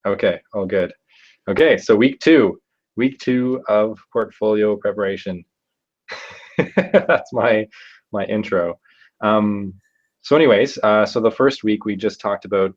Okay, all good. Okay, so week two of portfolio preparation. That's my intro. Um, so anyways, so the first week we just talked about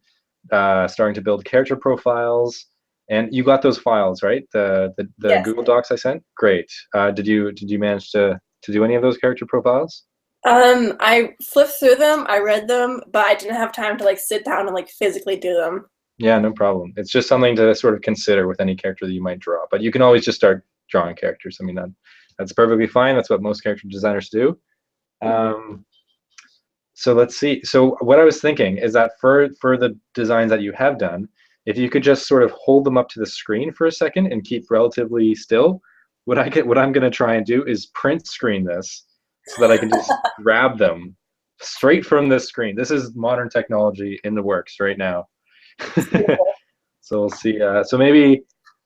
starting to build character profiles, and you got those files, right? The Yes. Google Docs I sent? Great. Did you manage to do any of those character profiles? I flipped through them, I read them, but I didn't have time to like sit down and like physically do them. Yeah, no problem. It's just something to sort of consider with any character that you might draw. But you can always just start drawing characters. I mean, that's perfectly fine. That's what most character designers do. Hmm. Um, so let's see. So what I was thinking is that for the designs that you have done, if you could just sort of hold them up to the screen for a second and keep relatively still, what I'm going to try and do is print screen this so that I can just grab them straight from this screen. This is modern technology in the works right now. It's beautiful. So we'll see. So maybe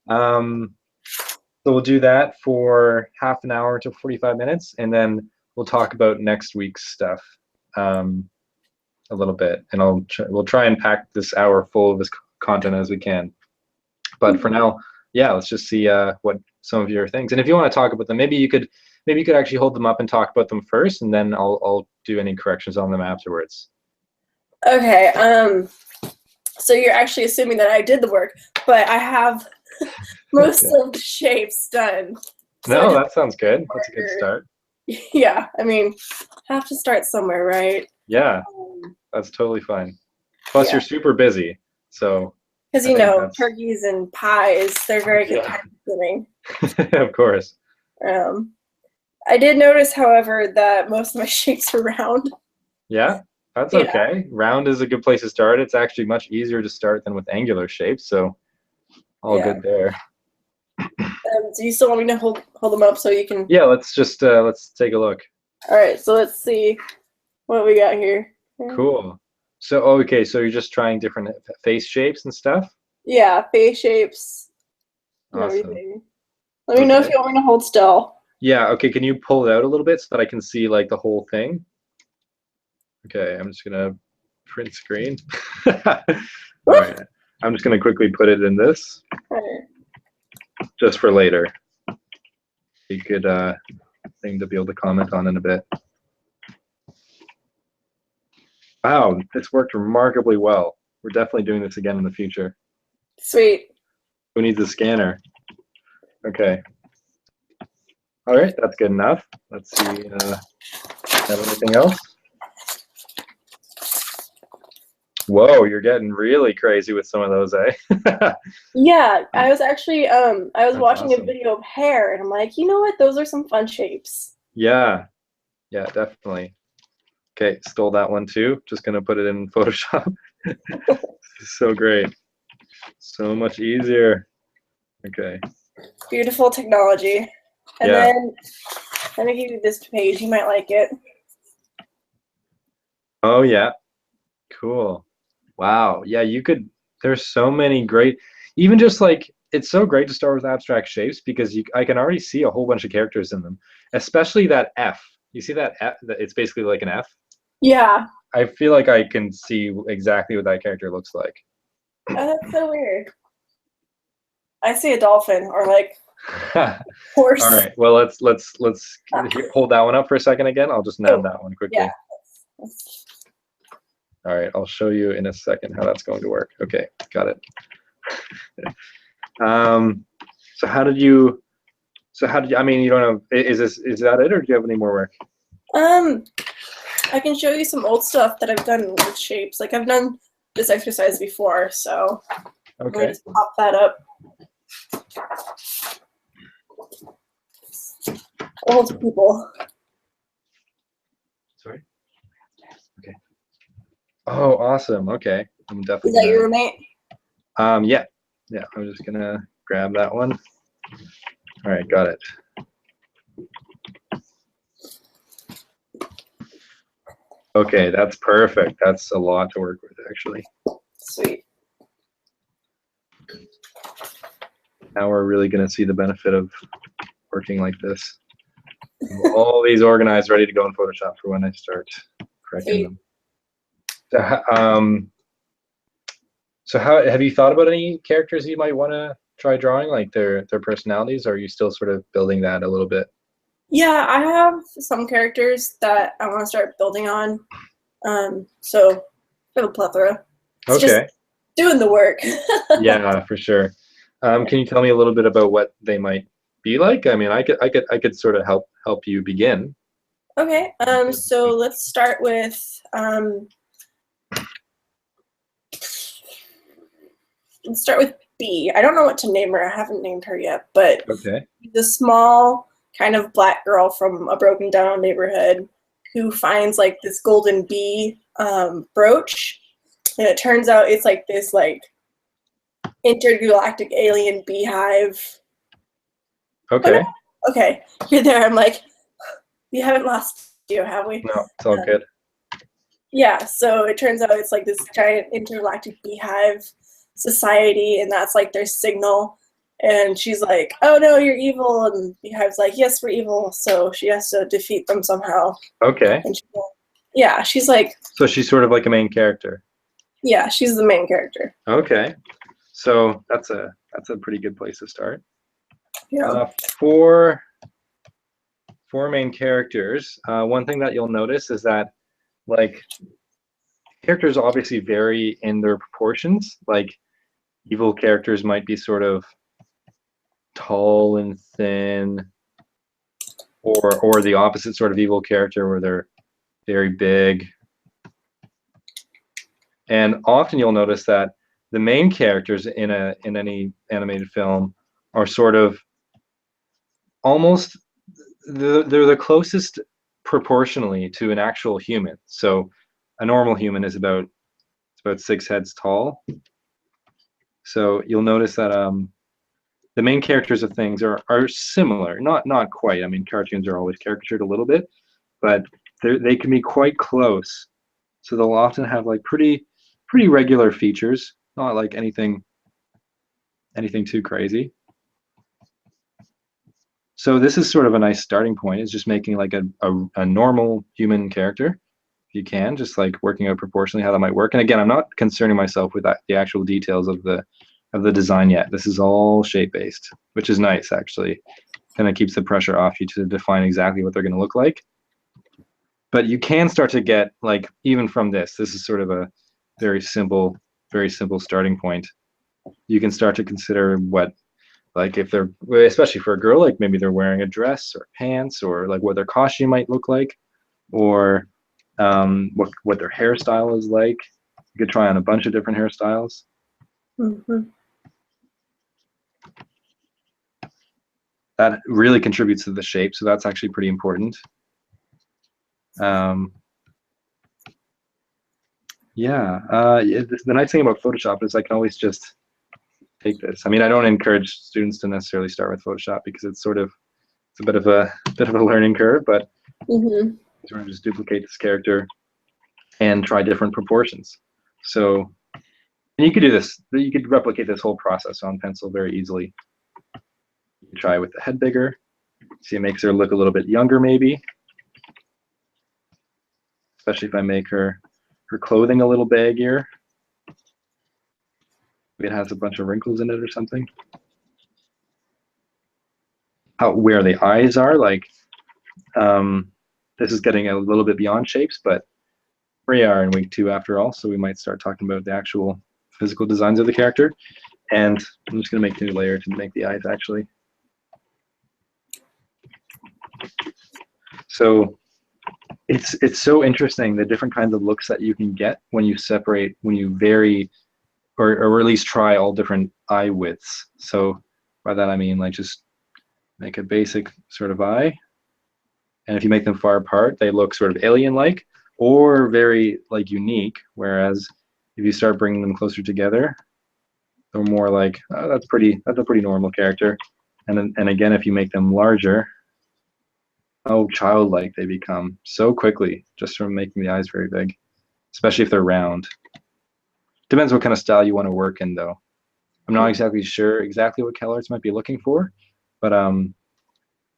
um, so we'll do that for half an hour to 45 minutes, and then we'll talk about next week's stuff um, a little bit, and we'll try and pack this hour full of this content as we can. But for now, yeah, let's just see what some of your things. And if you want to talk about them, maybe you could actually hold them up and talk about them first, and then I'll do any corrections on them afterwards. Okay, so you're actually assuming that I did the work, but I have most Okay. of the shapes done. So I No, just that sounds good. That's a good start. yeah, I mean, have to start somewhere, right? Yeah, Um, that's totally fine. Plus, yeah, you're super busy, so because I think that's turkeys and pies, they're very yeah, time consuming. of course. Um, I did notice, however, that most of my shapes are round. Yeah, that's Yeah. okay. Round is a good place to start. It's actually much easier to start than with angular shapes, so all Yeah. good there. Do you still want me to hold them up so you can? Yeah, let's take a look. All right. So let's see what we got here. Cool. So okay, so you're just trying different face shapes and stuff? Yeah, face shapes and Awesome. everything. Let me know if Okay. you want me to hold still. Yeah, okay, can you pull it out a little bit so that I can see like the whole thing? Okay, I'm just gonna print screen. All Woo! right. I'm just gonna quickly put it in this All right. just for later. A good thing to be able to comment on in a bit. Wow, this worked remarkably well. We're definitely doing this again in the future. Sweet. Who needs a scanner? Okay. All right, that's good enough. Let's see. Have anything else? Whoa, you're getting really crazy with some of those, eh? Yeah, I was actually I was That's watching a awesome. video of hair and I'm like, you know what? Those are some fun shapes. Yeah, yeah, definitely. Okay, stole that one too. Just gonna put it in Photoshop. So great. So much easier. Okay. Beautiful technology. And Yeah. then let me give you this page. You might like it. Oh yeah. Cool. Wow. Yeah, you could there's so many great even just like it's so great to start with abstract shapes because I can already see a whole bunch of characters in them, especially that F. You see that F, it's basically like an F. Yeah. I feel like I can see exactly what that character looks like. Oh, that's so weird. I see a dolphin or like All horse. right. Well, let's hold that one up for a second again. I'll just nab Oh, that one yeah. quickly. All right. I'll show you in a second how that's going to work. Okay, got it. Um, so how did you? So how did you? I mean, you don't have. Is that it, or do you have any more work? Um, I can show you some old stuff that I've done with shapes. Like I've done this exercise before, so let me Okay. just pop that up. Old people. Sorry. Okay. Oh, awesome. Okay. I'm Is definitely that your gonna. roommate? Yeah. Yeah. I'm just gonna grab that one. All right. Got it. Okay. That's perfect. That's a lot to work with, actually. Sweet. Now we're really gonna see the benefit of working like this. All these organized, ready to go in Photoshop for when I start correcting Sweet. them. Um, So how have you thought about any characters you might want to try drawing, like their personalities, or are you still sort of building that a little bit? Yeah, I have some characters that I want to start building on. So I have a plethora. It's just Okay. doing the work. Yeah, for sure. Can you tell me a little bit about what they might be like? I mean, I could sort of help you begin. Okay, so let's start with B. I don't know what to name her. I haven't named her yet, but Okay. the small kind of black girl from a broken down neighborhood who finds like this golden bee brooch, and it turns out it's like this like intergalactic alien beehive. Oh no, Okay. okay, you're there. I'm like, we haven't lost you, have we? No, it's all Um, good. yeah, so it turns out it's like this giant intergalactic beehive society, and that's like their signal. And she's like, "Oh no, you're evil," and Beehive's like, "Yes, we're evil." So she has to defeat them somehow. Okay. And yeah, she's like, So she's sort of like a main character. yeah, she's the main character. Okay. So that's a pretty good place to start. Yeah. Uh, for four main characters, one thing that you'll notice is that like characters obviously vary in their proportions. Like evil characters might be sort of tall and thin, or the opposite sort of evil character where they're very big. And often you'll notice that the main characters in any animated film are sort of almost they're the closest proportionally to an actual human. So a normal human is about 6 heads tall. So you'll notice that the main characters of things are similar, not quite. I mean, cartoons are always caricatured a little bit, but they can be quite close. So they'll often have like pretty regular features, not like anything too crazy. So this is sort of a nice starting point. Is just making like a normal human character, if you can, just like working out proportionally how that might work. And again, I'm not concerning myself with the actual details of the design yet. This is all shape based, which is nice actually. Kind of keeps the pressure off you to define exactly what they're going to look like. But you can start to get like even from this. This is sort of a very simple starting point. You can start to consider what like if they're especially for a girl, like maybe they're wearing a dress or pants, or like what their costume might look like, or what their hairstyle is like. You could try on a bunch of different hairstyles. Hmm. That really contributes to the shape, so that's actually pretty important. Um, the nice thing about Photoshop is I can always just take this. I mean, I don't encourage students to necessarily start with Photoshop because it's a bit of a learning curve, but Hmm. sort of just duplicate this character and try different proportions. So and you could do this. You could replicate this whole process on pencil very easily. You can try with the head bigger. See, it makes her look a little bit younger, maybe. Especially if I make her clothing a little baggier. Maybe it has a bunch of wrinkles in it or something. Where the eyes are, like this is getting a little bit beyond shapes, but we are in week 2 after all, so we might start talking about the actual physical designs of the character. And I'm just going to make a new layer to make the eyes actually. So it's so interesting the different kinds of looks that you can get when you vary or at least try all different eye widths. So by that I mean like just make a basic sort of eye, and if you make them far apart, they look sort of alien-like or very like unique. Whereas if you start bringing them closer together, they're more like, oh, that's a pretty normal character. And again, if you make them larger, how childlike they become so quickly just from making the eyes very big, especially if they're round. Depends what kind of style you want to work in, though. I'm not exactly sure exactly what CalArts might be looking for, but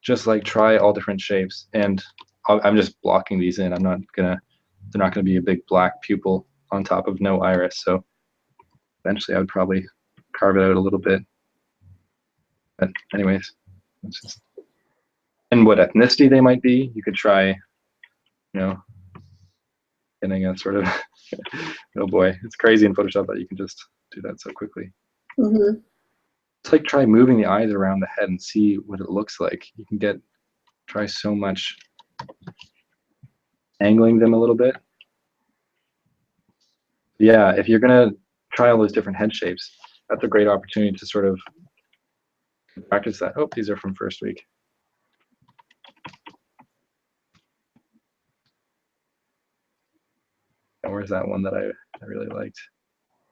just like try all different shapes. And I'm just blocking these in. They're not gonna be a big black pupil on top of no iris. So Eventually, I would probably carve it out a little bit. But anyways, it's just, and what ethnicity they might be, you could try, getting a sort of, oh boy, it's crazy in Photoshop that you can just do that so quickly. Mm-hmm. It's like try moving the eyes around the head and see what it looks like. You can try so much angling them a little bit. Yeah, if you're gonna try all those different head shapes, that's a great opportunity to sort of practice that. Oh, these are from first week. And where's that one that I really liked?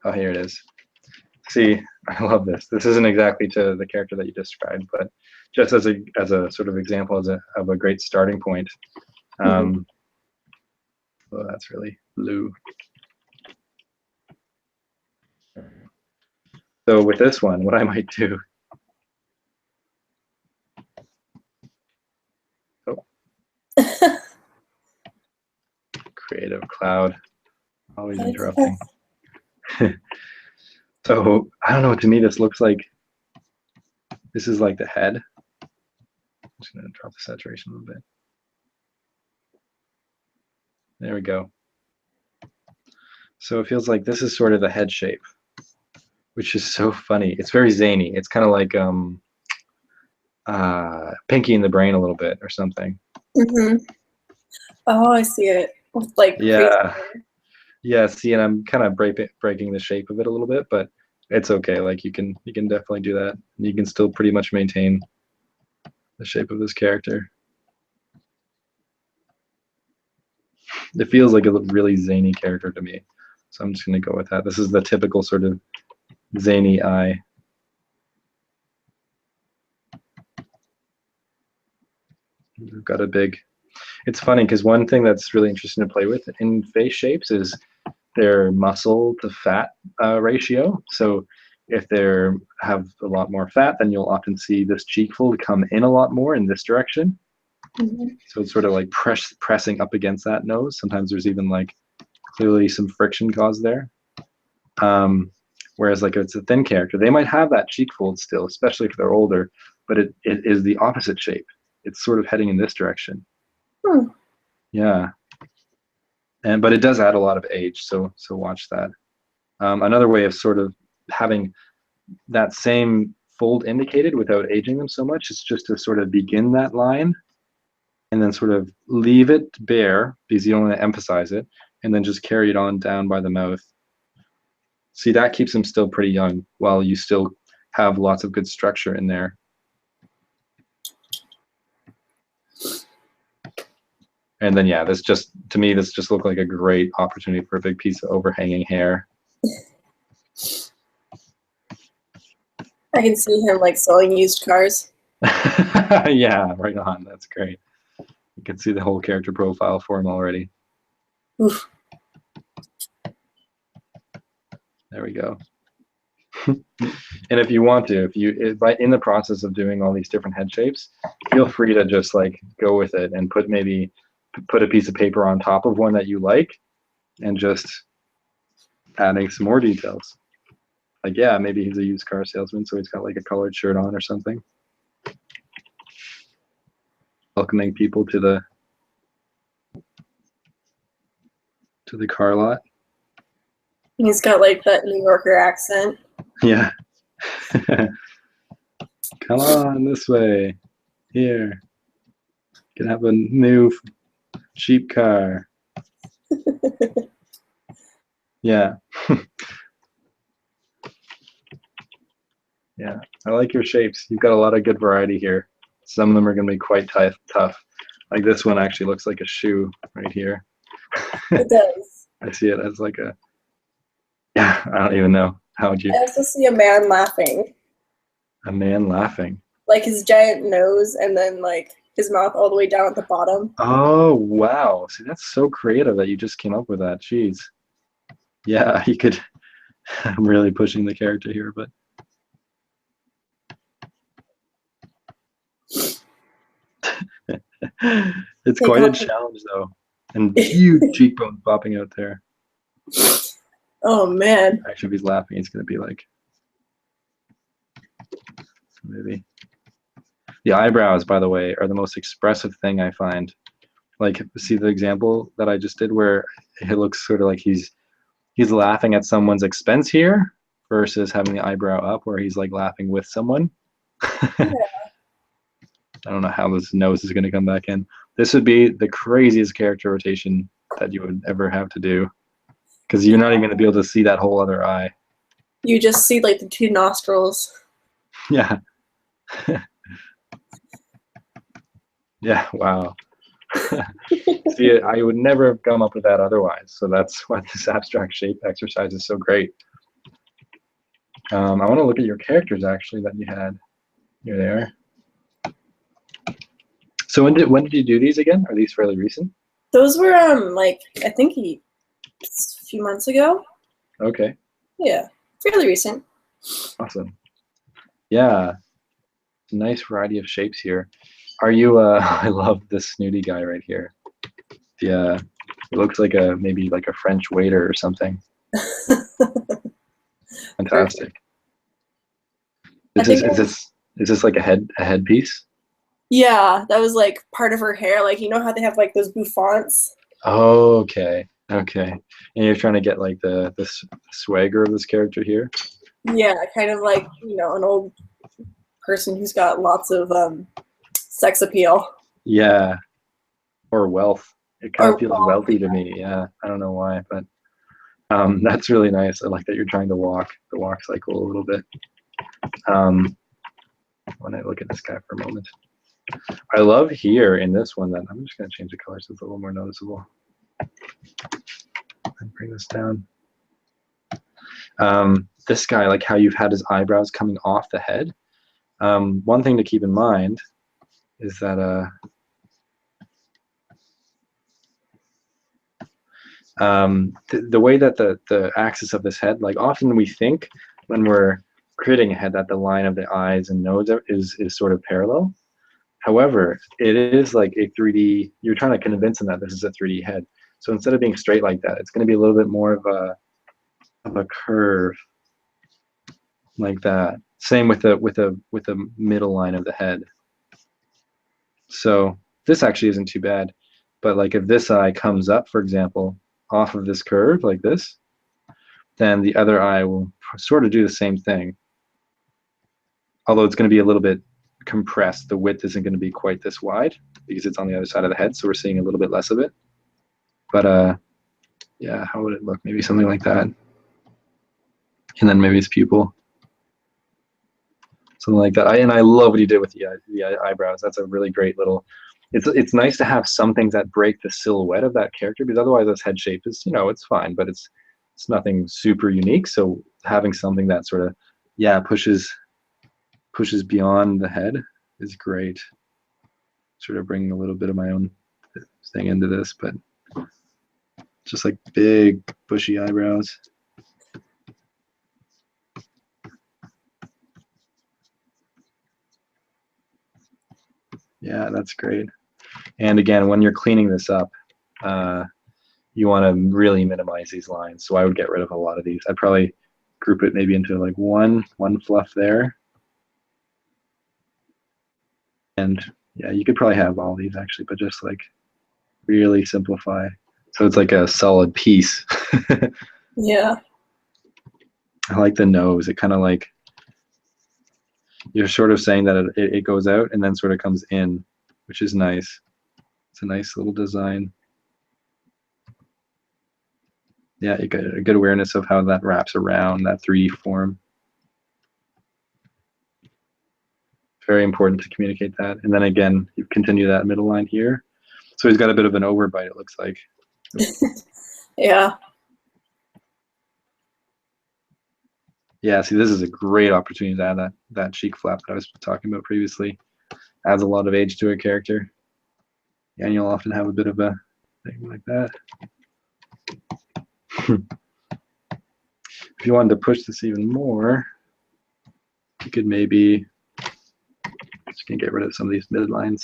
Oh, here it is. See, I love this. This isn't exactly to the character that you described, but just as a sort of example of a great starting point. Oh, that's really blue. So with this one, what I might do. Oh. Creative Cloud, always interrupting. So I don't know, to me this looks like, this is like the head. I'm just gonna drop the saturation a little bit. There we go. So it feels like this is sort of the head shape, which is so funny. It's very zany. It's kind of like Pinky in the Brain a little bit or something. Mm-hmm. Oh, I see it. With like yeah, yeah. See, and I'm kind of breaking the shape of it a little bit, but it's okay. Like you can definitely do that. You can still pretty much maintain the shape of this character. It feels like a really zany character to me, so I'm just gonna go with that. This is the typical sort of zany eye. We've got a big. It's funny because one thing that's really interesting to play with in face shapes is their muscle to fat ratio. So if they have a lot more fat, then you'll often see this cheek fold come in a lot more in this direction. Mm-hmm. So it's sort of like pressing up against that nose. Sometimes there's even like clearly some friction caused there. Whereas like if it's a thin character, they might have that cheek fold still, especially if they're older, but it is the opposite shape. It's sort of heading in this direction. Yeah. But it does add a lot of age, so watch that. Another way of sort of having that same fold indicated without aging them so much is just to sort of begin that line and then sort of leave it bare because you don't want to emphasize it, and then just carry it on down by the mouth. See, that keeps them still pretty young while you still have lots of good structure in there. And then, yeah, to me, this just looked like a great opportunity for a big piece of overhanging hair. I can see him like selling used cars. Yeah, right on. That's great. You can see the whole character profile for him already. Oof. There we go. And if you want to, in the process of doing all these different head shapes, feel free to just like go with it and put a piece of paper on top of one that you like and just adding some more details. Like, yeah, maybe he's a used car salesman, so he's got like a colored shirt on or something. Welcoming people to the car lot. He's got like that New Yorker accent. Yeah. Come on this way. Here. You can have a new cheap car. Yeah. Yeah, I like your shapes. You've got a lot of good variety here. Some of them are going to be quite tough. Like this one actually looks like a shoe right here. It does. I see it as like yeah, I don't even know. How would you? I also see a man laughing. A man laughing. Like his giant nose and then like his mouth all the way down at the bottom. Oh, wow. See, that's so creative that you just came up with that. Jeez. Yeah, you could. I'm really pushing the character here, but. It's quite a challenge, though. And huge cheekbones popping out there. Oh man. Actually, if he's laughing, he's going to be like, maybe. The eyebrows, by the way, are the most expressive thing I find. Like, see the example that I just did where it looks sort of like he's laughing at someone's expense here versus having the eyebrow up where he's like laughing with someone. Yeah. I don't know how this nose is going to come back in. This would be the craziest character rotation that you would ever have to do because you're not even going to be able to see that whole other eye. You just see like the two nostrils. Yeah. Yeah, wow. See, I would never have come up with that otherwise. So that's why this abstract shape exercise is so great. I want to look at your characters actually that you had. Here they are. So when did you do these again? Are these fairly recent? Those were like I think a few months ago. Okay. Yeah, fairly recent. Awesome. Yeah. Nice variety of shapes here. Are you I love this snooty guy right here. Yeah. It looks like maybe like a French waiter or something. Fantastic. Is this like a headpiece? Yeah, that was like part of her hair. Like you know how they have like those bouffants? Oh, okay. Okay. And you're trying to get like the swagger of this character here? Yeah, kind of like, an old person who's got lots of sex appeal. Yeah. Or wealth. It kind of feels wealth. wealthy to me. Yeah. I don't know why, but that's really nice. I like that you're trying to walk the walk cycle a little bit. When I look at this guy for a moment. I love here in this one that I'm just going to change the color so it's a little more noticeable. And bring this down. This guy, like how you've had his eyebrows coming off the head. One thing to keep in mind is that the way that the axis of this head, like often we think when we're creating a head that the line of the eyes and nose is sort of parallel. However, it is like a 3D, you're trying to convince them that this is a 3D head. So instead of being straight like that, it's going to be a little bit more of a curve like that. Same with the middle line of the head. So this actually isn't too bad. But like if this eye comes up, for example, off of this curve like this, then the other eye will sort of do the same thing. Although it's going to be a little bit compressed. The width isn't going to be quite this wide because it's on the other side of the head, so we're seeing a little bit less of it. But yeah, how would it look? Maybe something like that. And then maybe his pupil. Something like that. And I love what he did with the eyebrows. That's a really great little, it's nice to have some things that break the silhouette of that character, because otherwise this head shape is, it's fine, but it's nothing super unique. So having something that sort of, yeah, pushes beyond the head is great. Sort of bringing a little bit of my own thing into this, but just like big bushy eyebrows. Yeah, that's great. And again, when you're cleaning this up, you want to really minimize these lines. So I would get rid of a lot of these. I'd probably group it maybe into like one fluff there. And yeah, you could probably have all these actually, but just like really simplify. So it's like a solid piece. Yeah. I like the nose. It kind of like, you're sort of saying that it goes out and then sort of comes in, which is nice. It's a nice little design. Yeah, you get a good awareness of how that wraps around that 3D form. Very important to communicate that. And then again, you continue that middle line here. So he's got a bit of an overbite, it looks like. Yeah. Yeah, see, this is a great opportunity to add that cheek flap that I was talking about previously. Adds a lot of age to a character. And you'll often have a bit of a thing like that. If you wanted to push this even more, you could maybe just gonna get rid of some of these midlines.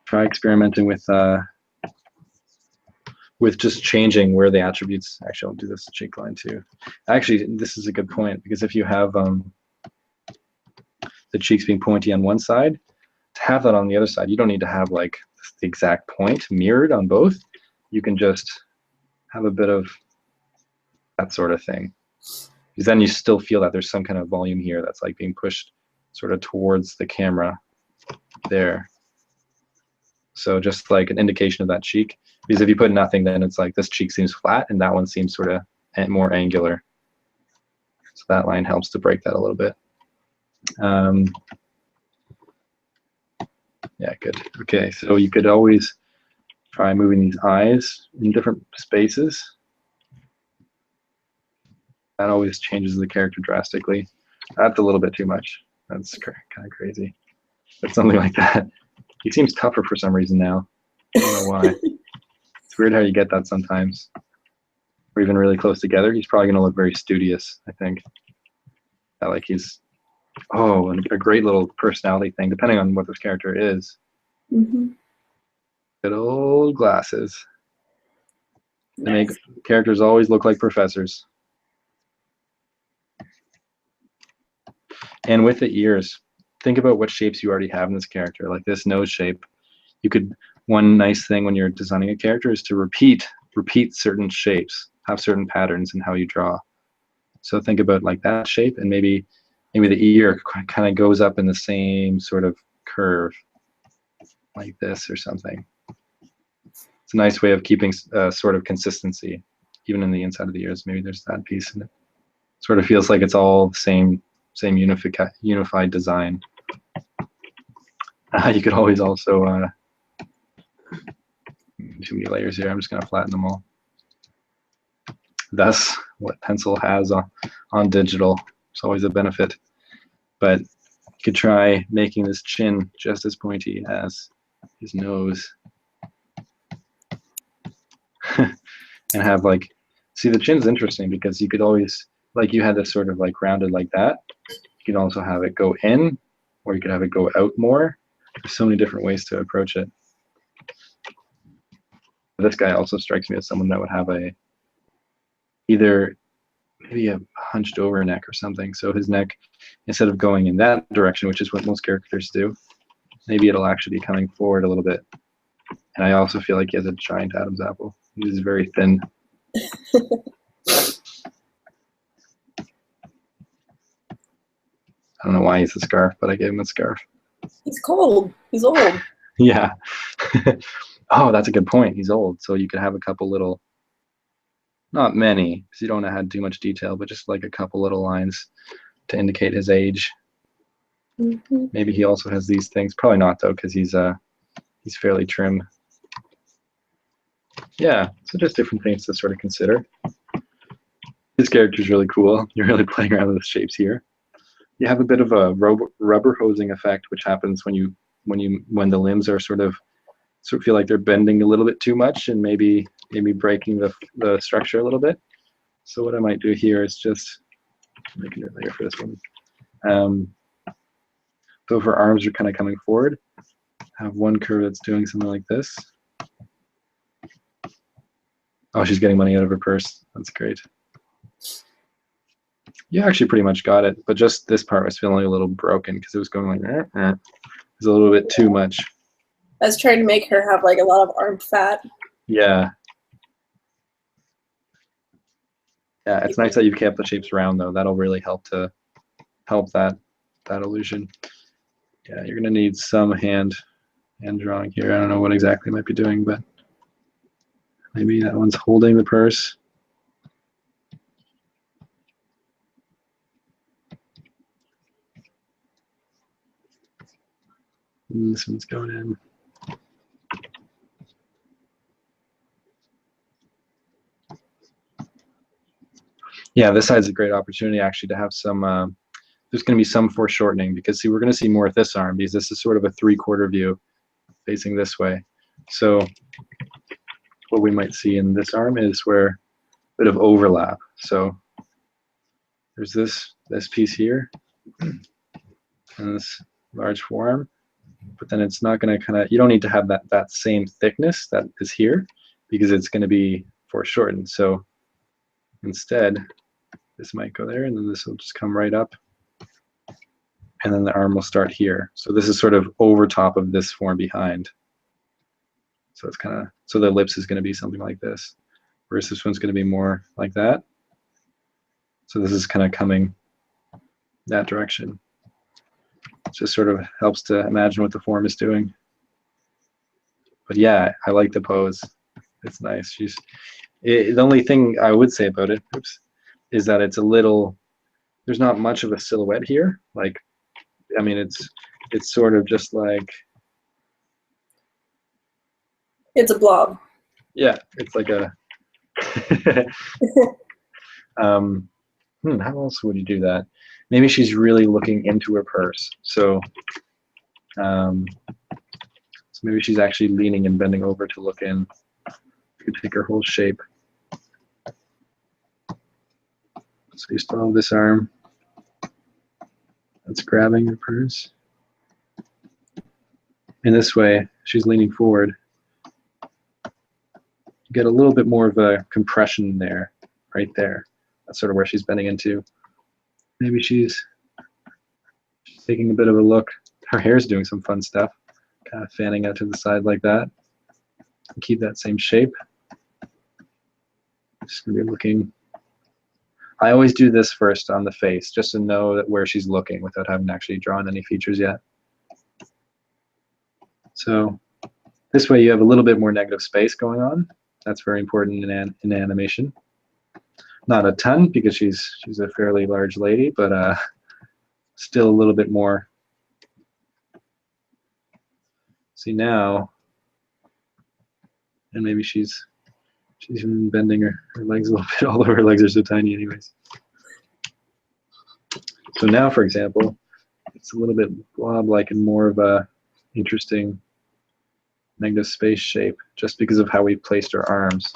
Try experimenting with with just changing where the attributes, actually I'll do this cheek line too. Actually, this is a good point, because if you have the cheeks being pointy on one side, to have that on the other side, you don't need to have like the exact point mirrored on both. You can just have a bit of that sort of thing. Because then you still feel that there's some kind of volume here that's like being pushed sort of towards the camera there. So just like an indication of that cheek. Because if you put nothing, then it's like this cheek seems flat and that one seems sort of more angular. So that line helps to break that a little bit. Yeah, good. Okay, so you could always try moving these eyes in different spaces. That always changes the character drastically. That's a little bit too much. That's kind of crazy. But something like that. He seems tougher for some reason now. I don't know why. It's weird how you get that sometimes. Or even really close together. He's probably going to look very studious, I think. Like he's, oh, and a great little personality thing, depending on what this character is. Mm-hmm. Good old glasses. They Nice. make characters always look like professors. And with the ears, think about what shapes you already have in this character, like this nose shape. You could, one nice thing when you're designing a character is to repeat certain shapes, have certain patterns in how you draw. So think about like that shape, and maybe the ear kind of goes up in the same sort of curve, like this or something. It's a nice way of keeping sort of consistency, even in the inside of the ears. Maybe there's that piece, and it sort of feels like it's all the same unified design. You could always also too many layers here. I'm just going to flatten them all. That's what pencil has on digital. It's always a benefit. But you could try making this chin just as pointy as his nose. And have like, see, the chin's interesting because you could always, like you had this sort of like rounded like that. You can also have it go in, or you could have it go out more. There's so many different ways to approach it. This guy also strikes me as someone that would have either maybe a hunched over neck or something. So his neck, instead of going in that direction, which is what most characters do, maybe it'll actually be coming forward a little bit. And I also feel like he has a giant Adam's apple. He's very thin. I don't know why he's a scarf, but I gave him a scarf. He's cold. He's old. Yeah. Oh, that's a good point. He's old. So you could have a couple little, not many, because you don't want to add too much detail, but just like a couple little lines to indicate his age. Mm-hmm. Maybe he also has these things. Probably not, though, because he's fairly trim. Yeah, so just different things to sort of consider. His character's really cool. You're really playing around with the shapes here. You have a bit of a rubber hosing effect, which happens when the limbs are sort of feel like they're bending a little bit too much, and maybe breaking the structure a little bit. So what I might do here is just make it layer for this one. So if her arms are kind of coming forward, have one curve that's doing something like this. Oh, she's getting money out of her purse. That's great. You actually pretty much got it, but just this part was feeling a little broken because it was going like It was a little bit too much. I was trying to make her have like a lot of arm fat. Yeah. Yeah, it's nice that you've kept the shapes round though. That'll really help that illusion. Yeah, you're gonna need some hand drawing here. I don't know what exactly I might be doing, but maybe that one's holding the purse. And this one's going in. Yeah, this side's a great opportunity actually to have some, there's going to be some foreshortening because see, we're going to see more of this arm because this is sort of a 3/4 view facing this way. So what we might see in this arm is where a bit of overlap. So there's this piece here and this large forearm, but then it's not going to you don't need to have that same thickness that is here because it's going to be foreshortened. So instead, this might go there, and then this will just come right up, and then the arm will start here. So this is sort of over top of this form behind. So it's kind of, so the ellipse is going to be something like this, whereas this one's going to be more like that. So this is kind of coming that direction. It just sort of helps to imagine what the form is doing. But yeah, I like the pose. It's nice. The only thing I would say about it, is that it's a little, there's not much of a silhouette here. Like, I mean, it's sort of just like, It's a blob. yeah, it's like a, how else would you do that? Maybe she's really looking into her purse. So, so maybe she's actually leaning and bending over to look in. You could take her whole shape. So you still have this arm that's grabbing your purse. In this way, she's leaning forward. You get a little bit more of a compression there, right there. That's sort of where she's bending into. Maybe she's taking a bit of a look. Her hair's doing some fun stuff, kind of fanning out to the side like that. And keep that same shape. Just gonna be looking. I always do this first on the face, just to know that where she's looking without having actually drawn any features yet. So this way you have a little bit more negative space going on. That's very important in animation. Not a ton, because she's a fairly large lady, but still a little bit more. See now, and maybe she's even bending her legs a little bit, although her legs are so tiny anyways. So now, for example, it's a little bit blob-like and more of a interesting negative space shape, just because of how we placed her arms.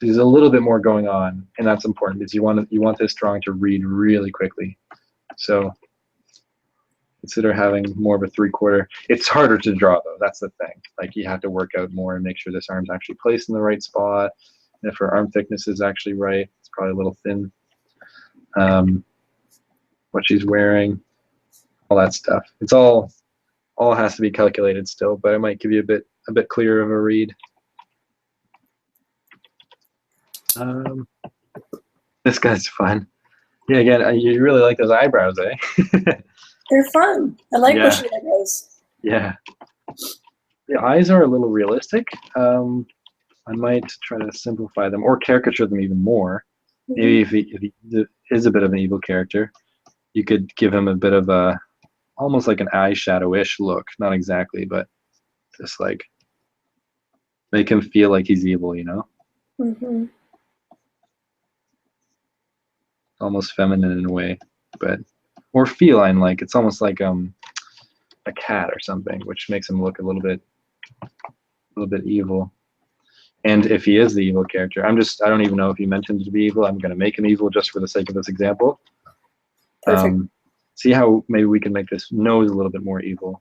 There's a little bit more going on, and that's important because you want this drawing to read really quickly. So consider having more of a 3/4. It's harder to draw though. That's the thing. Like, you have to work out more and make sure this arm's actually placed in the right spot. And if her arm thickness is actually right, it's probably a little thin. What she's wearing, all that stuff. It's all has to be calculated still, but it might give you a bit clearer of a read. This guy's fun. Yeah, again, you really like those eyebrows, eh? They're fun. I like Yeah. bushy eyebrows. Yeah. The eyes are a little realistic. I might try to simplify them or caricature them even more. Maybe if he is a bit of an evil character, you could give him a bit of a, almost like an eyeshadow-ish look. Not exactly, but just like make him feel like he's evil, you know? Mm-hmm. Almost feminine in a way, but or feline-like. It's almost like a cat or something, which makes him look a little bit evil. And if he is the evil character, I don't even know if he meant him to be evil. I'm going to make him evil just for the sake of this example. Perfect. See how maybe we can make this nose a little bit more evil.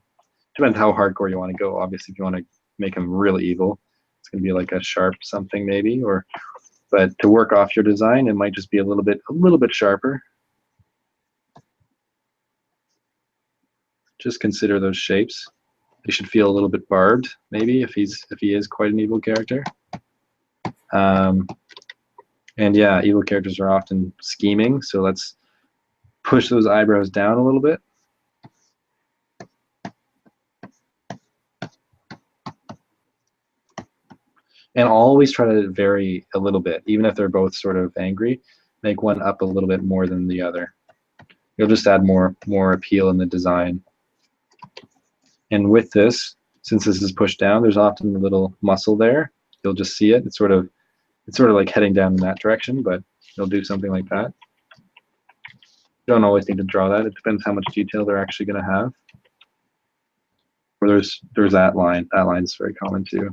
Depends how hardcore you want to go. Obviously, if you want to make him really evil, it's going to be like a sharp something maybe, but to work off your design, it might just be a little bit sharper. Just consider those shapes. They should feel a little bit barbed, maybe, if he is quite an evil character. And yeah, evil characters are often scheming, so let's push those eyebrows down a little bit. And always try to vary a little bit, even if they're both sort of angry. Make one up a little bit more than the other. You'll just add more appeal in the design. And with this, since this is pushed down, there's often a little muscle there. You'll just see it. It's sort of like heading down in that direction, but you'll do something like that. You don't always need to draw that. It depends how much detail they're actually going to have. Or there's that line. That line's very common too.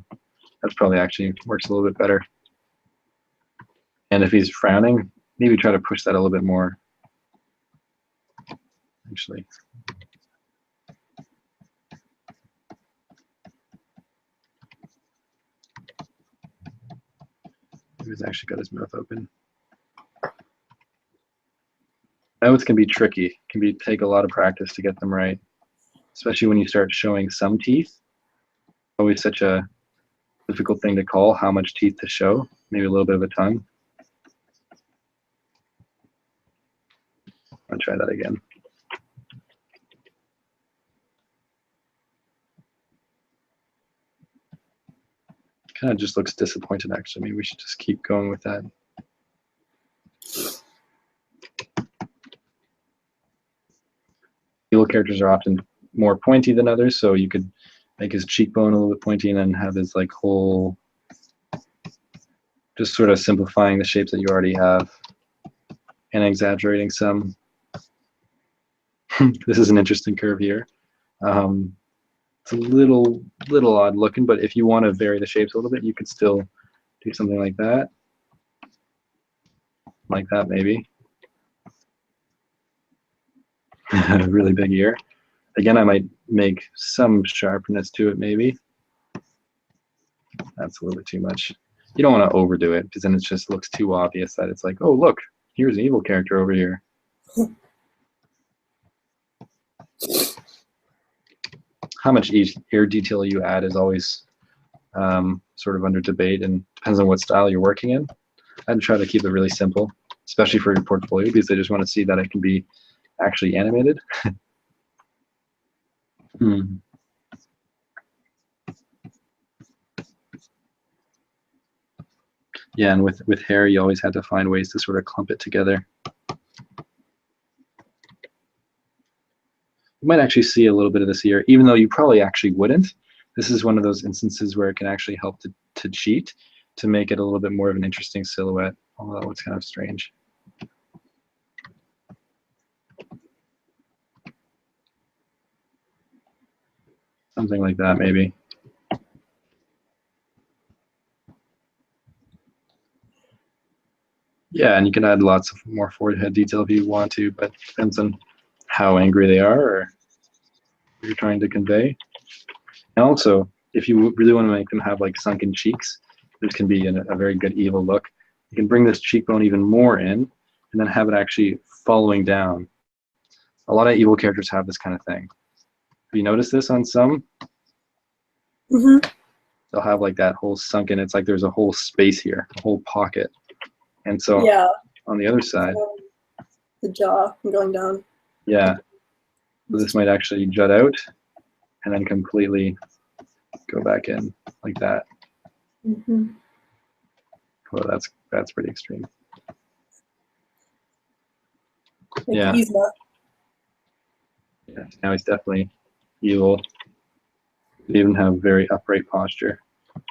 That's probably actually works a little bit better. And if he's frowning, maybe try to push that a little bit more. Actually. He's actually got his mouth open. Mouths can be tricky. It can take a lot of practice to get them right, especially when you start showing some teeth. Always such a difficult thing to call how much teeth to show. Maybe a little bit of a tongue. I'll try that again. Kind of just looks disappointed, actually. Maybe we should just keep going with that. Evil characters are often more pointy than others, so you could make his cheekbone a little bit pointy and then have his like whole, just sort of simplifying the shapes that you already have and exaggerating some. This is an interesting curve here. It's a little odd looking, but if you want to vary the shapes a little bit, you could still do something like that. Like that, maybe. Really big ear. Again, I might make some sharpness to it, maybe. That's a little bit too much. You don't want to overdo it, because then it just looks too obvious that it's like, oh, look, here's an evil character over here. How much ear detail you add is always sort of under debate, and depends on what style you're working in. I'd try to keep it really simple, especially for your portfolio, because they just want to see that it can be actually animated. Yeah, and with hair, you always had to find ways to sort of clump it together. You might actually see a little bit of this here, even though you probably actually wouldn't. This is one of those instances where it can actually help to cheat, to make it a little bit more of an interesting silhouette, although it's kind of strange. Something like that, maybe. Yeah, and you can add lots of more forehead detail if you want to, but it depends on how angry they are or what you're trying to convey. And also, if you really want to make them have like sunken cheeks, this can be a very good evil look. You can bring this cheekbone even more in and then have it actually following down. A lot of evil characters have this kind of thing. Have you noticed this on some? Mm-hmm. They'll have like that whole sunken, it's like there's a whole space here, a whole pocket. And so yeah, on the other side, the jaw going down. yeah, so this might actually jut out and then completely go back in like that. Mm-hmm. Well, that's pretty extreme. Like Yeah. Yzma. Yeah, now he's definitely evil. He even have very upright posture.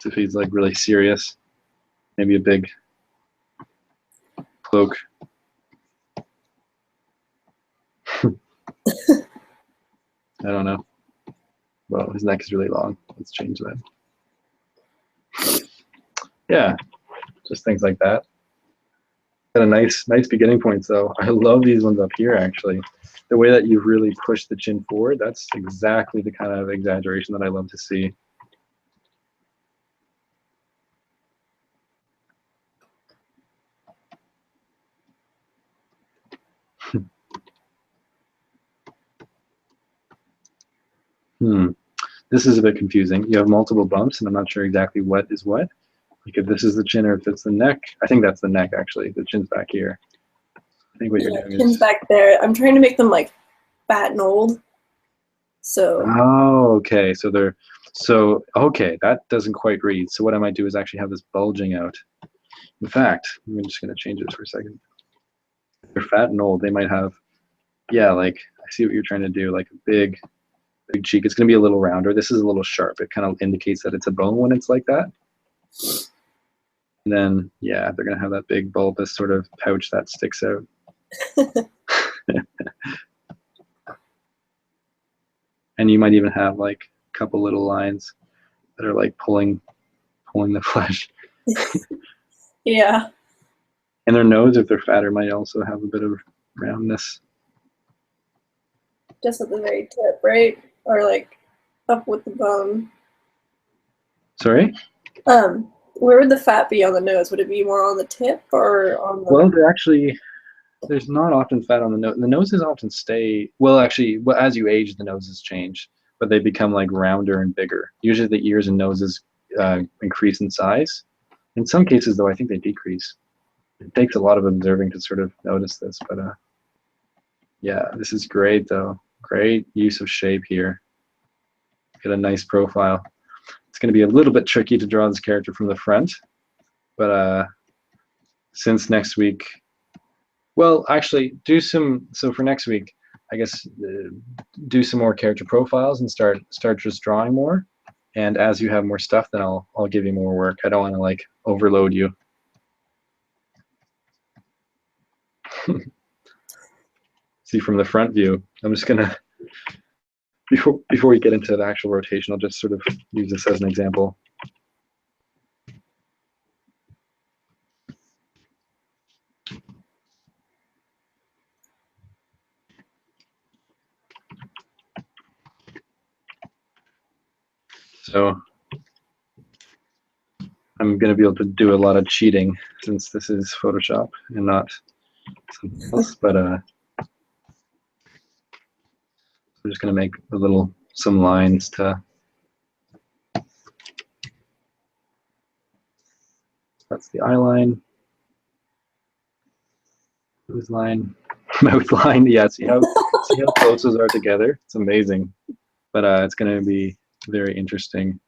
So if he's like really serious, maybe a big cloak. I don't know. Well, his neck is really long. Let's change that. Yeah, just things like that. Got a nice beginning point, though. I love these ones up here, actually. The way that you've really pushed the chin forward, that's exactly the kind of exaggeration that I love to see. This is a bit confusing. You have multiple bumps, and I'm not sure exactly what is what. Like if this is the chin or if it's the neck. I think that's the neck, actually. The chin's back here. I think what you're doing Chin's is... back there. I'm trying to make them like fat and old. So. Oh, okay. So they're... So, okay, that doesn't quite read. So what I might do is actually have this bulging out. In fact, I'm just going to change this for a second. If they're fat and old, they might have... Yeah, like, I see what you're trying to do. Like a big cheek. It's going to be a little rounder. This is a little sharp. It kind of indicates that it's a bone when it's like that. And then, yeah, they're going to have that big bulbous sort of pouch that sticks out. And you might even have like a couple little lines that are like pulling the flesh. Yeah. And their nose, if they're fatter, might also have a bit of roundness. Just at the very tip, right? Or like up with the bone. Sorry? Where would the fat be on the nose? Would it be more on the tip or on the? Well, there's not often fat on the nose. The noses often stay, well, actually, well, as you age, the noses change, but they become like rounder and bigger. Usually the ears and noses increase in size. In some cases, though, I think they decrease. It takes a lot of observing to sort of notice this, but yeah, this is great, though. Great use of shape here. Get a nice profile. It's going to be a little bit tricky to draw this character from the front, but since next week, well, actually, so for next week, I guess do some more character profiles and start just drawing more. And as you have more stuff, then I'll give you more work. I don't want to like overload you. See from the front view, I'm just gonna before we get into the actual rotation, I'll just sort of use this as an example. So I'm going to be able to do a lot of cheating since this is Photoshop and not something else, but I'm just going to make some lines to, that's the eye line, nose line, mouth line. Yeah, see how close those are together? It's amazing, but it's going to be very interesting.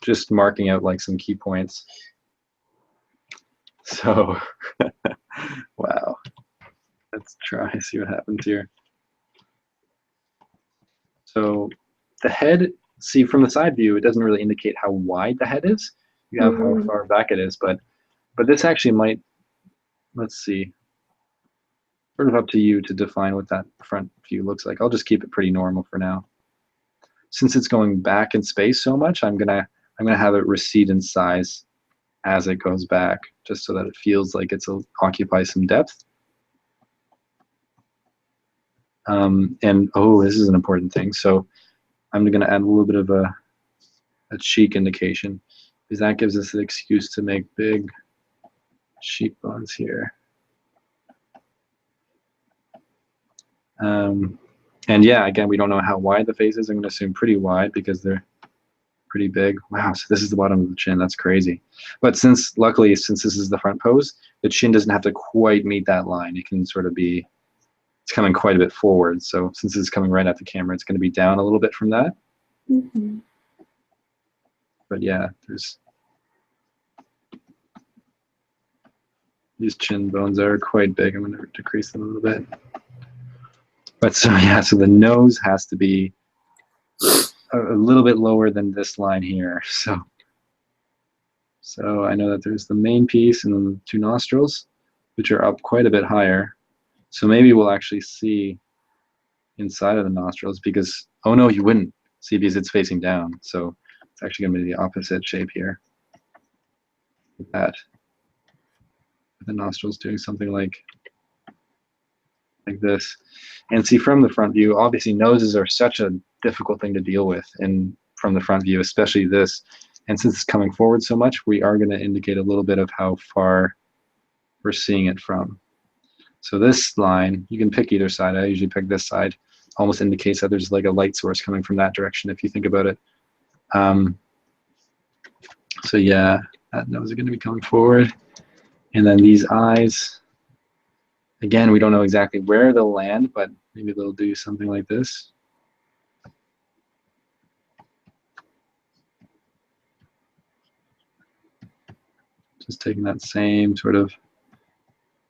Just marking out like some key points. So, wow. Let's try and see what happens here. So the head, see from the side view, it doesn't really indicate how wide the head is. You have how far back it is, but this actually might, let's see, sort of up to you to define what that front view looks like. I'll just keep it pretty normal for now. Since it's going back in space so much, I'm gonna have it recede in size as it goes back, just so that it feels like it's occupies some depth. And oh, this is an important thing. So I'm going to add a little bit of a cheek indication, because that gives us an excuse to make big cheekbones here. And yeah, again, we don't know how wide the face is. I'm going to assume pretty wide because they're pretty big. Wow, so this is the bottom of the chin. That's crazy. But luckily, since this is the front pose, the chin doesn't have to quite meet that line. It can sort of be, it's coming quite a bit forward. So since it's coming right at the camera, it's going to be down a little bit from that. Mm-hmm. But yeah, these chin bones are quite big. I'm going to decrease them a little bit. But so yeah, so the nose has to be a little bit lower than this line here. So I know that there's the main piece and then the two nostrils, which are up quite a bit higher. So maybe we'll actually see inside of the nostrils because, oh no, you wouldn't see because it's facing down. So it's actually going to be the opposite shape here. With that. The nostrils doing something like this. And see from the front view, obviously noses are such a difficult thing to deal with and from the front view, especially this. And since it's coming forward so much, we are going to indicate a little bit of how far we're seeing it from. So this line, you can pick either side. I usually pick this side. Almost indicates that there's like a light source coming from that direction if you think about it. So yeah, that nose is going to be coming forward. And then these eyes, again, we don't know exactly where they'll land, but maybe they'll do something like this. Just taking that same sort of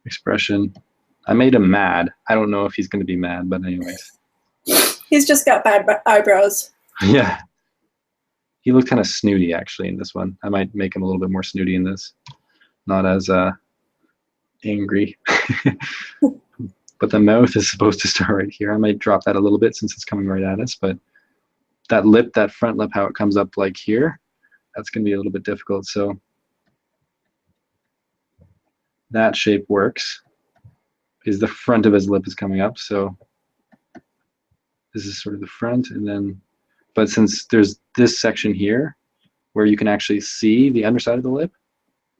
expression. I made him mad. I don't know if he's going to be mad, but anyways. He's just got bad eyebrows. Yeah. He looked kind of snooty, actually, in this one. I might make him a little bit more snooty in this. Not as angry. But the mouth is supposed to start right here. I might drop that a little bit since it's coming right at us, but that lip, that front lip, how it comes up like here, that's going to be a little bit difficult. So that shape works because the front of his lip is coming up. So this is sort of the front, and then, but since there's this section here, where you can actually see the underside of the lip,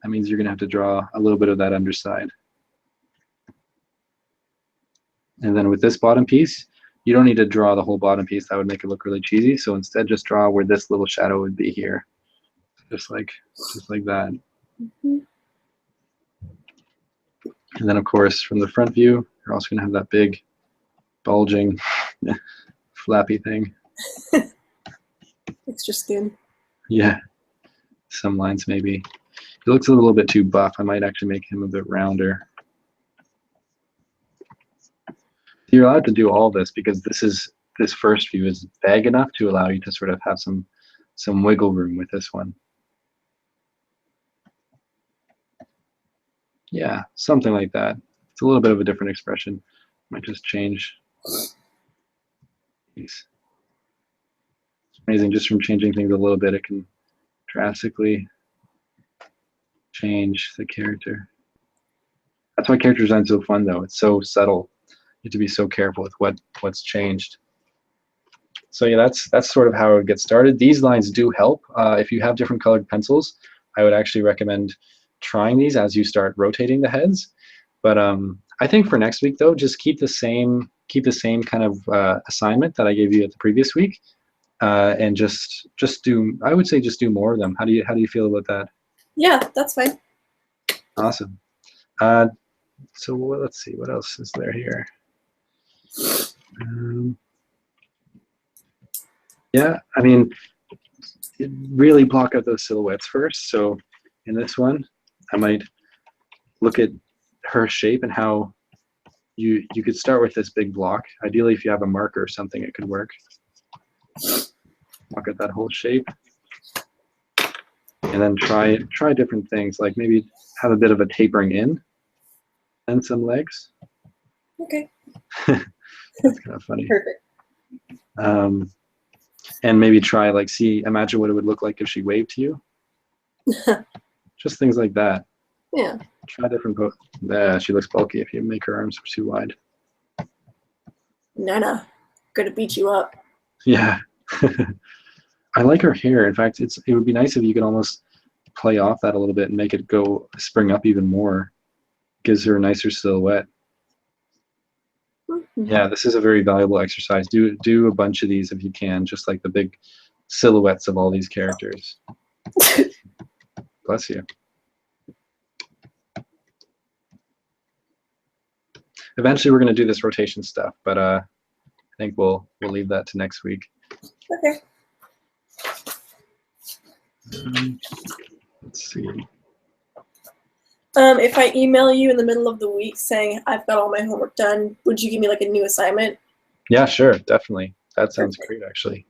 that means you're going to have to draw a little bit of that underside. And then with this bottom piece, you don't need to draw the whole bottom piece. That would make it look really cheesy. So instead, just draw where this little shadow would be here, just like that. Mm-hmm. And then, of course, from the front view, you're also going to have that big, bulging, flappy thing. Extra skin. Yeah, some lines maybe. He looks a little bit too buff. I might actually make him a bit rounder. You're allowed to do all this because this first view is vague enough to allow you to sort of have some wiggle room with this one. Yeah, something like that. It's a little bit of a different expression. Might just change. It's amazing, just from changing things a little bit, it can drastically change the character. That's why character design is so fun, though. It's so subtle. You have to be so careful with what's changed. So yeah, that's sort of how it would get started. These lines do help. If you have different colored pencils, I would actually recommend trying these as you start rotating the heads. But I think for next week, though, just keep the same kind of assignment that I gave you at the previous week, and just do. I would say just do more of them. How do you feel about that? Yeah, that's fine. Awesome. So let's see, what else is there here? Yeah, I mean, really block out those silhouettes first. So in this one, I might look at her shape and how you could start with this big block. Ideally, if you have a marker or something, it could work. Block out that whole shape. And then try different things, like maybe have a bit of a tapering in and some legs. Okay. That's kind of funny. Perfect. And maybe try, like, imagine what it would look like if she waved to you. Just things like that. Yeah. Try different poses. Yeah, she looks bulky if you make her arms too wide. No. Gonna beat you up. Yeah. I like her hair. In fact, it would be nice if you could almost play off that a little bit and make it spring up even more. Gives her a nicer silhouette. Mm-hmm. Yeah, this is a very valuable exercise. Do a bunch of these if you can, just like the big silhouettes of all these characters. Bless you. Eventually, we're going to do this rotation stuff, but I think we'll leave that to next week. Okay. Let's see. If I email you in the middle of the week saying I've got all my homework done, would you give me like a new assignment? Yeah, sure, definitely. That sounds great, actually.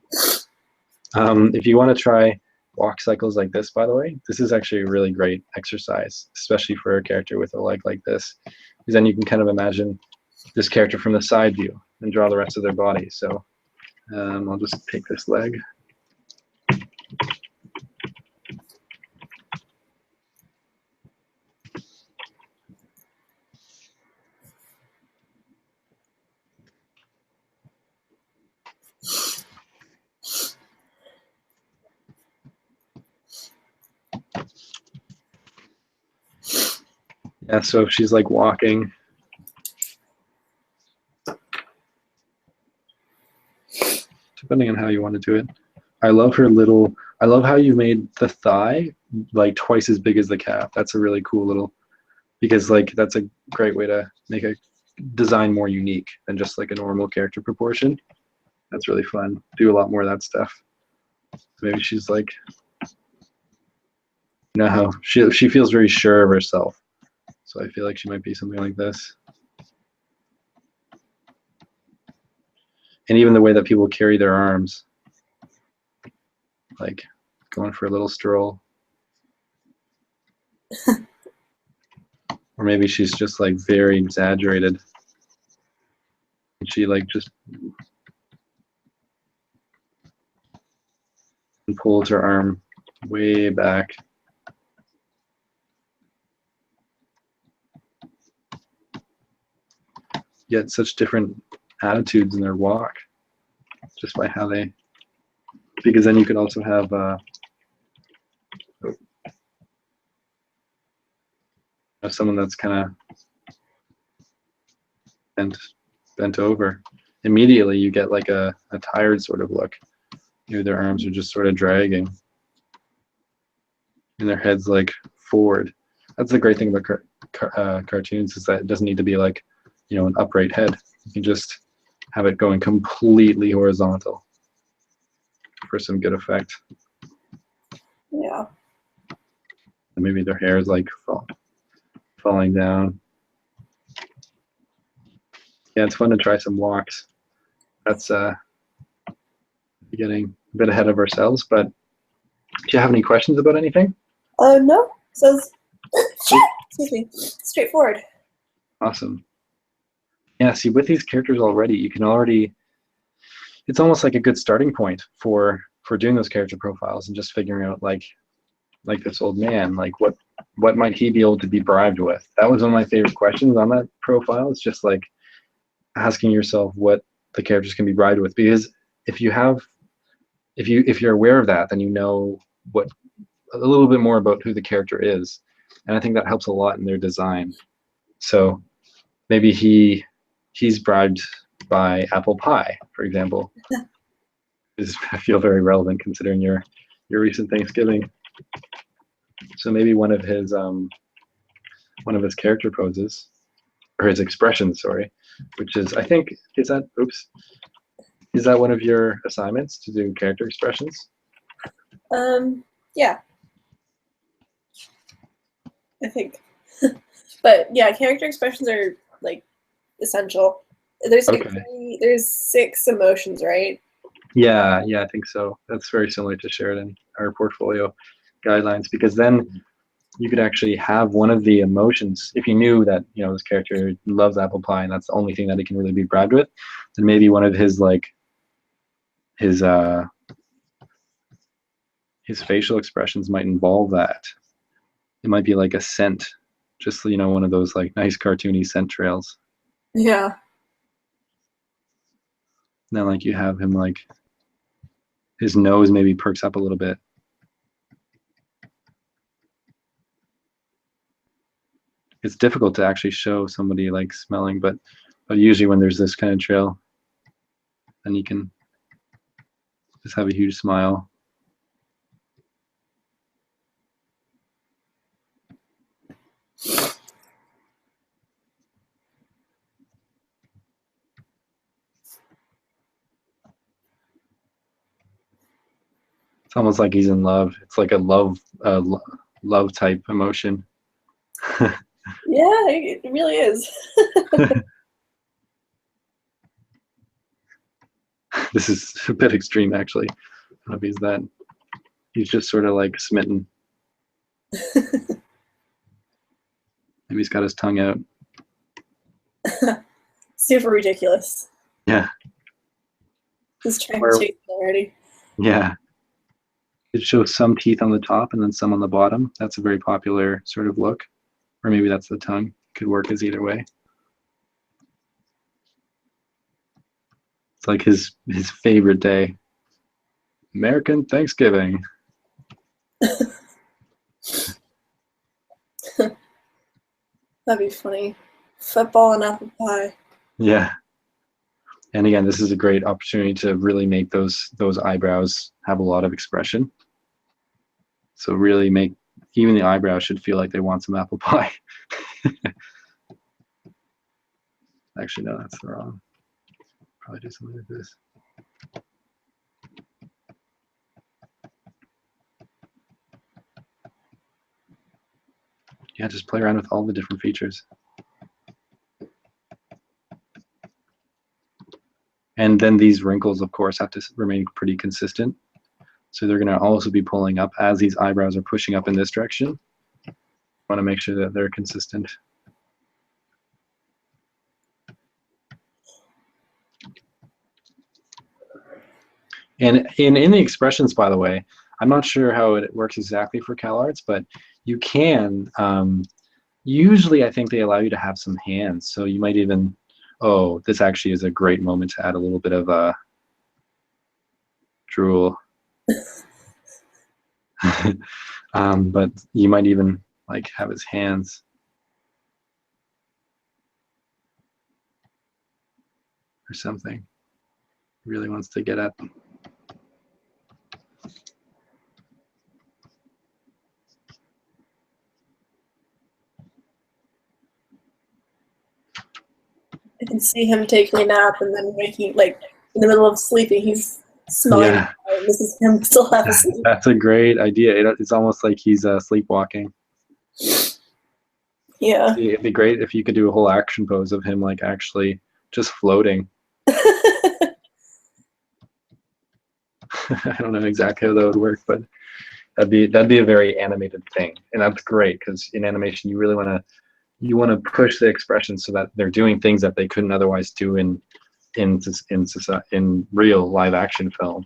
If you want to try walk cycles like this, by the way, this is actually a really great exercise, especially for a character with a leg like this, because then you can kind of imagine this character from the side view and draw the rest of their body. So I'll just take this leg. Yeah, so if she's like walking, depending on how you want to do it. I love how you made the thigh like twice as big as the calf. That's a really cool little, because like that's a great way to make a design more unique than just like a normal character proportion. That's really fun. Do a lot more of that stuff. Maybe she's like, you know how she feels very sure of herself. So I feel like she might be something like this. And even the way that people carry their arms, like going for a little stroll. Or maybe she's just like very exaggerated. She like just pulls her arm way back. Yet such different attitudes in their walk, just by how they, because then you could also have have someone that's kind of bent over, immediately you get like a tired sort of look. Maybe their arms are just sort of dragging and their head's like forward. That's the great thing about cartoons, is that it doesn't need to be like, an upright head. You can just have it going completely horizontal for some good effect. Yeah. And maybe their hair is like falling down. Yeah, it's fun to try some walks. That's getting a bit ahead of ourselves, but do you have any questions about anything? No. So, excuse me. Straightforward. Awesome. Yeah, see, with these characters already, you can already, it's almost like a good starting point for doing those character profiles and just figuring out like this old man, like what might he be able to be bribed with? That was one of my favorite questions on that profile. It's just like asking yourself what the characters can be bribed with, because if you're aware of that, then you know what a little bit more about who the character is, and I think that helps a lot in their design. So maybe he's bribed by apple pie, for example. I feel very relevant considering your recent Thanksgiving. So maybe one of his character poses, or his expressions, sorry, which is, I think, is that one of your assignments, to do character expressions? Yeah. I think. But yeah, character expressions are like essential. There's like Okay. there's 6 emotions, right? Yeah, I think so. That's very similar to Sheridan, our portfolio guidelines, because then you could actually have one of the emotions. If you knew that this character loves apple pie and that's the only thing that he can really be bribed with, then maybe one of his his facial expressions might involve that. It might be like a scent, just one of those like nice cartoony scent trails. Yeah. And then like you have him like his nose maybe perks up a little bit. It's difficult to actually show somebody like smelling, but usually when there's this kind of trail, then you can just have a huge smile. It's almost like he's in love. It's like a love type emotion. Yeah, it really is. This is a bit extreme, actually. I don't know if he's that. He's just sort of like smitten. Maybe he's got his tongue out. Super ridiculous. Yeah. He's trying to chase me already. Yeah. It shows some teeth on the top and then some on the bottom. That's a very popular sort of look. Or maybe that's the tongue. Could work as either way. It's like his favorite day. American Thanksgiving. That'd be funny. Football and apple pie. Yeah. And again, this is a great opportunity to really make those eyebrows have a lot of expression. So really make, even the eyebrows should feel like they want some apple pie. Actually, no, that's wrong. Probably do something like this. Yeah, just play around with all the different features. And then these wrinkles, of course, have to remain pretty consistent. So they're going to also be pulling up as these eyebrows are pushing up in this direction. Want to make sure that they're consistent. And in the expressions, by the way, I'm not sure how it works exactly for CalArts, but you can, usually I think they allow you to have some hands. So you might even, oh, this actually is a great moment to add a little bit of drool. But you might even like have his hands or something. He really wants to get up. I can see him taking a nap and then waking, like in the middle of sleeping, he's smelling. Yeah. This is him still half asleep. That's a great idea. It's almost like he's sleepwalking. Yeah. It'd be great if you could do a whole action pose of him like actually just floating. I don't know exactly how that would work, but that'd be a very animated thing, and that's great because in animation you really want to push the expression so that they're doing things that they couldn't otherwise do in real live action film.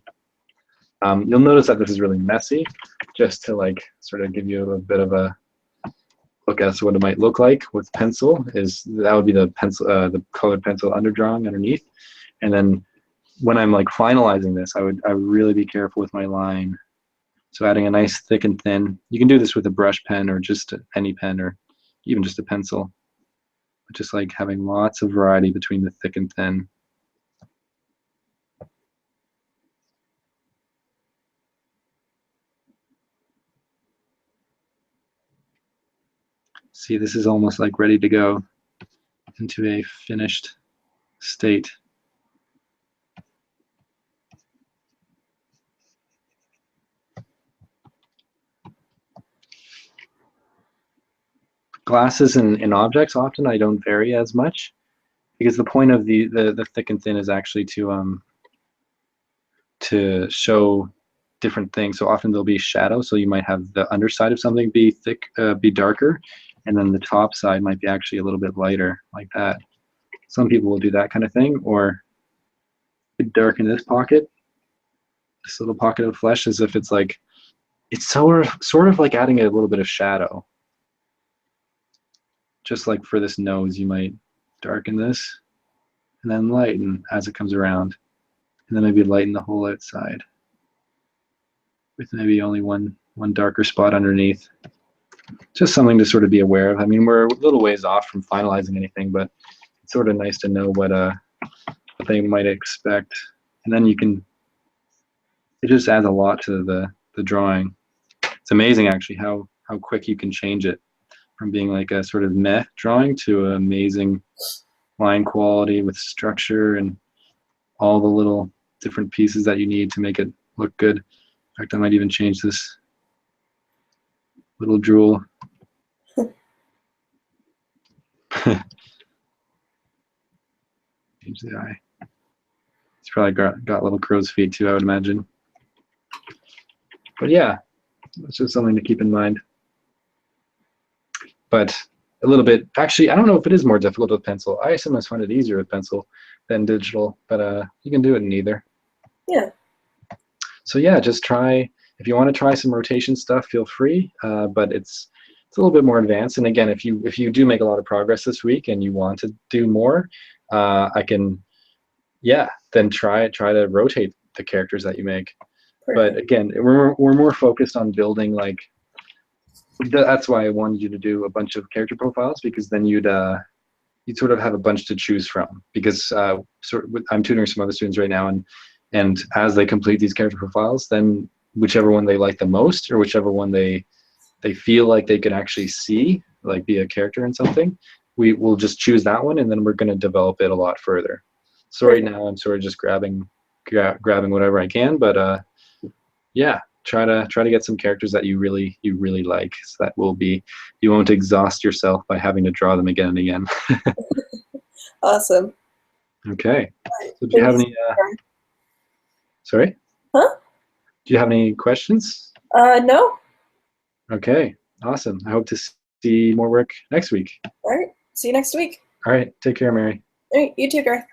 You'll notice that this is really messy, just to like sort of give you a bit of a look as to what it might look like with pencil. That would be the pencil, the colored pencil underdrawing underneath, and then when I'm like finalizing this, I would really be careful with my line. So adding a nice thick and thin. You can do this with a brush pen or just any pen or even just a pencil. But just like having lots of variety between the thick and thin. See, this is almost like ready to go into a finished state. Glasses and objects, often I don't vary as much because the point of the thick and thin is actually to show different things. So often there'll be shadow, so you might have the underside of something be thick, be darker, and then the top side might be actually a little bit lighter, like that. Some people will do that kind of thing, or darken this pocket, this little pocket of flesh, as if it's like, it's sort of like adding a little bit of shadow. Just like for this nose, you might darken this, and then lighten as it comes around, and then maybe lighten the whole outside with maybe only one darker spot underneath. Just something to sort of be aware of. I mean, we're a little ways off from finalizing anything, but it's sort of nice to know what they might expect. And then it just adds a lot to the drawing. It's amazing actually how quick you can change it from being like a sort of meh drawing to an amazing line quality with structure and all the little different pieces that you need to make it look good. In fact, I might even change this little drool. Change the eye. It's probably got little crow's feet too, I would imagine. But yeah, it's just something to keep in mind. But a little bit, actually, I don't know if it is more difficult with pencil. I sometimes find it easier with pencil than digital, but you can do it in either. Yeah. So yeah, just try, if you want to try some rotation stuff, feel free, but it's a little bit more advanced. And again, if you do make a lot of progress this week and you want to do more, I can, yeah, then try to rotate the characters that you make. Perfect. But again, we're more focused on building, like, that's why I wanted you to do a bunch of character profiles, because then you'd sort of have a bunch to choose from, because I'm tutoring some other students right now, and as they complete these character profiles, then whichever one they like the most, or whichever one they feel like they can actually see, like be a character in something, we will just choose that one, and then we're going to develop it a lot further. So right now I'm sort of just grabbing whatever I can, but yeah, try to get some characters that you really like, so that you won't exhaust yourself by having to draw them again and again. Awesome. Okay. So do you have any sorry? Huh? Do you have any questions? No. Okay, awesome. I hope to see more work next week. All right. See you next week. All right. Take care, Mary. All right. You too, Garth.